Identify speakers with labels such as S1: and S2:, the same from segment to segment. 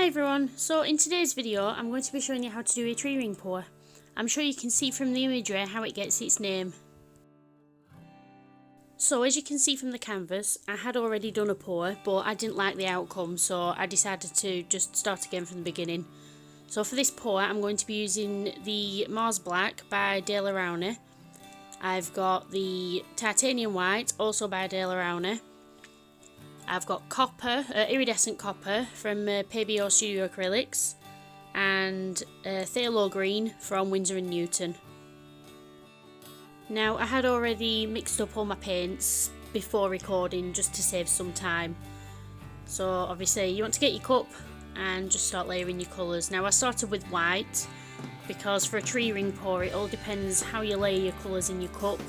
S1: everyone, so in today's video I'm going to be showing you how to do a tree ring pour. I'm sure you can see from the imagery how it gets its name. So as you can see from the canvas, I had already done a pour but I didn't like the outcome, so I decided to just start again from the beginning. So for this pour I'm going to be using the Mars Black by Rowney. I've got the Titanium White, also by Rowney. I've got copper, iridescent copper from Pebeo Studio Acrylics, and Phthalo green from Windsor and Newton. Now I had already mixed up all my paints before recording just to save some time. So obviously you want to get your cup and just start layering your colours. Now I started with white because for a tree ring pour it all depends how you layer your colours in your cup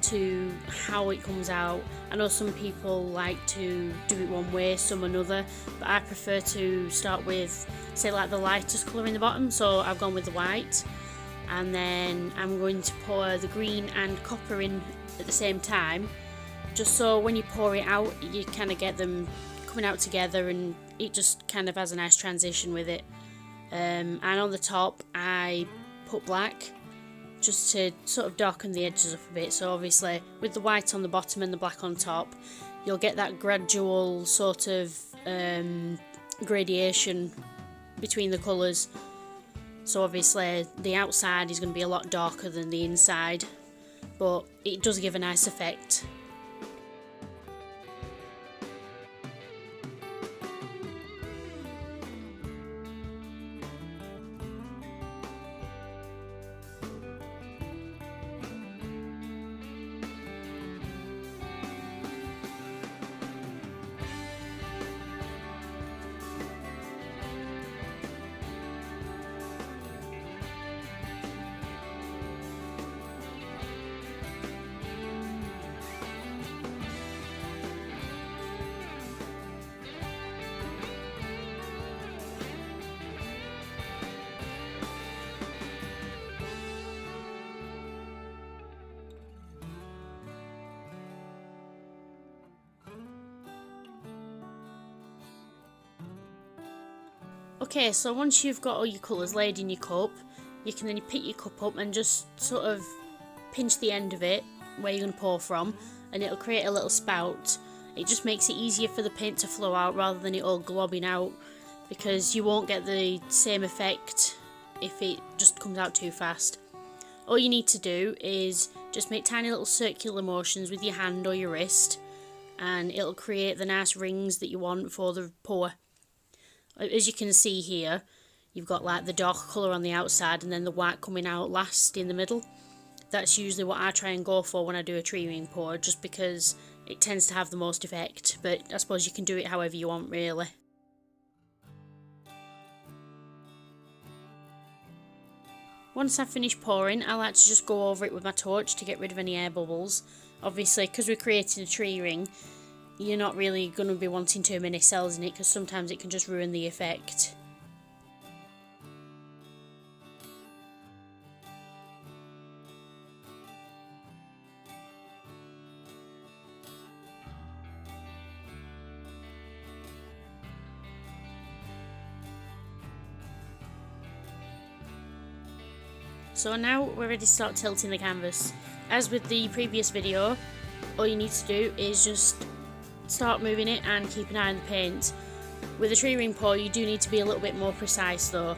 S1: to how it comes out. I know some people like to do it one way, some another, but I prefer to start with, say, like the lightest colour in the bottom, so I've gone with the white, and then I'm going to pour the green and copper in at the same time, just so when you pour it out you kind of get them coming out together and it just kind of has a nice transition with it. And on the top I put black, just to sort of darken the edges up a bit. So obviously with the white on the bottom and the black on top, you'll get that gradual sort of gradation between the colours. So obviously the outside is going to be a lot darker than the inside, but it does give a nice effect. Okay, so once you've got all your colours laid in your cup, you can then pick your cup up and just sort of pinch the end of it where you're going to pour from, and it'll create a little spout. It just makes it easier for the paint to flow out rather than it all globbing out, because you won't get the same effect if it just comes out too fast. All you need to do is just make tiny little circular motions with your hand or your wrist, and it'll create the nice rings that you want for the pour. As you can see here, you've got like the dark colour on the outside and then the white coming out last in the middle. That's usually what I try and go for when I do a tree ring pour, just because it tends to have the most effect, but I suppose you can do it however you want really. Once I've finished pouring, I like to just go over it with my torch to get rid of any air bubbles. Obviously, because we're creating a tree ring, you're not really going to be wanting too many cells in it, because sometimes it can just ruin the effect. So now we're ready to start tilting the canvas. As with the previous video, all you need to do is just start moving it and keep an eye on the paint. With a tree ring pour you do need to be a little bit more precise though.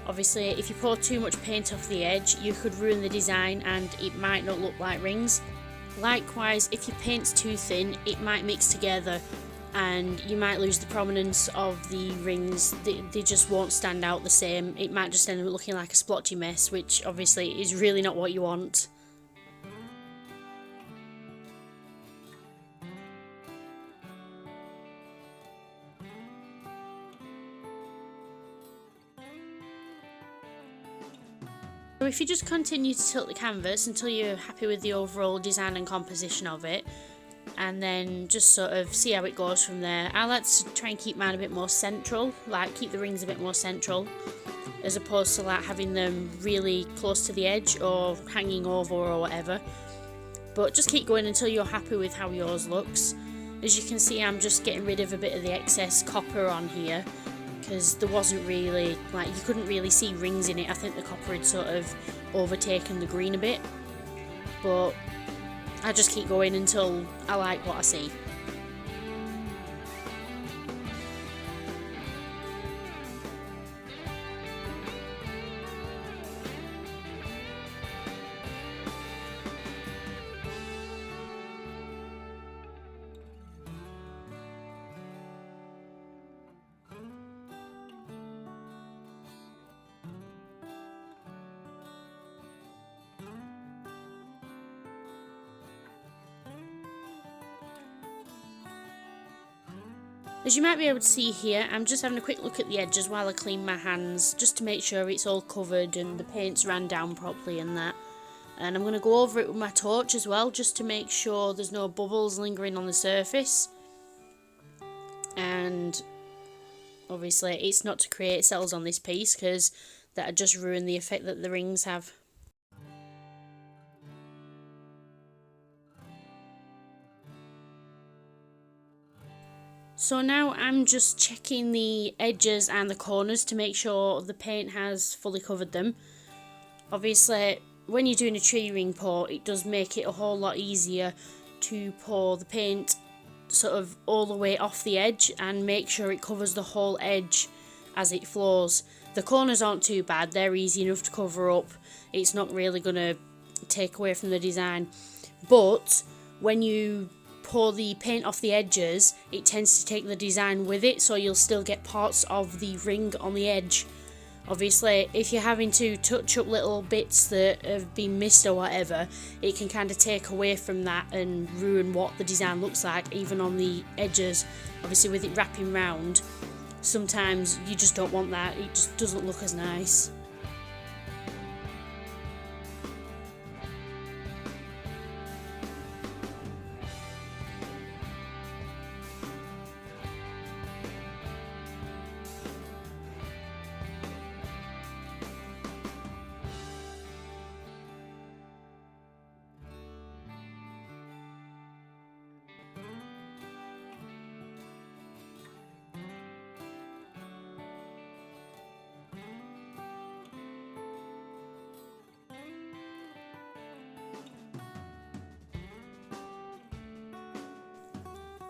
S1: Obviously if you pour too much paint off the edge you could ruin the design and it might not look like rings. Likewise, if your paint's too thin it might mix together and you might lose the prominence of the rings. They just won't stand out the same. It might just end up looking like a splotchy mess, which obviously is really not what you want. So if you just continue to tilt the canvas until you're happy with the overall design and composition of it, and then just sort of see how it goes from there. I like to try and keep mine a bit more central, like keep the rings a bit more central, as opposed to like having them really close to the edge or hanging over or whatever. But just keep going until you're happy with how yours looks. As you can see, I'm just getting rid of a bit of the excess copper on here, because there wasn't really, like, you couldn't really see rings in it. I think the copper had sort of overtaken the green a bit, but I just keep going until I like what I see. As you might be able to see here, I'm just having a quick look at the edges while I clean my hands, just to make sure it's all covered and the paint's ran down properly and that. And I'm going to go over it with my torch as well, just to make sure there's no bubbles lingering on the surface. And obviously it's not to create cells on this piece, because that would just ruin the effect that the rings have. So now I'm just checking the edges and the corners to make sure the paint has fully covered them. Obviously, when you're doing a tree ring pour, it does make it a whole lot easier to pour the paint sort of all the way off the edge and make sure it covers the whole edge as it flows. The corners aren't too bad, they're easy enough to cover up. It's not really going to take away from the design. But when you pour the paint off the edges, it tends to take the design with it, so you'll still get parts of the ring on the edge. Obviously, if you're having to touch up little bits that have been missed or whatever, it can kind of take away from that and ruin what the design looks like, even on the edges. Obviously, with it wrapping round, sometimes you just don't want that, it just doesn't look as nice.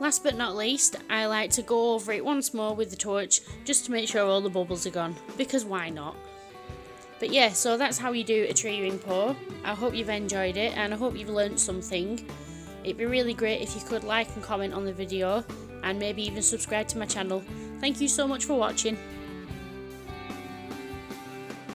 S1: Last but not least, I like to go over it once more with the torch just to make sure all the bubbles are gone, because why not? But yeah, so that's how you do a tree ring pour. I hope you've enjoyed it and I hope you've learnt something. It'd be really great if you could like and comment on the video and maybe even subscribe to my channel. Thank you so much for watching.